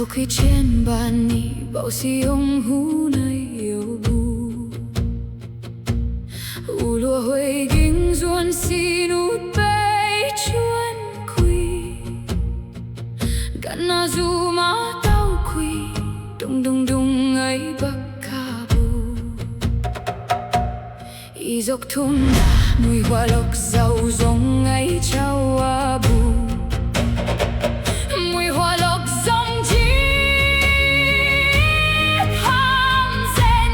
sau khi trên bàn ni bảo si ông hú này yêu bu u lúa huệ kinh duôn si nút bay chuan quy gana du ma tao quy đung đung đung ấy bắc ca bu y dọc thôn mùi hoa lộc giàu rong ấy trao a bu mùi hoa lộc rong chi ham zen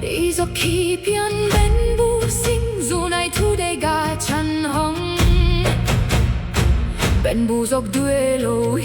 y dọc khi biên bên bu sinh dù này thu đầy gà chăn hong bên bu dọc đuôi lối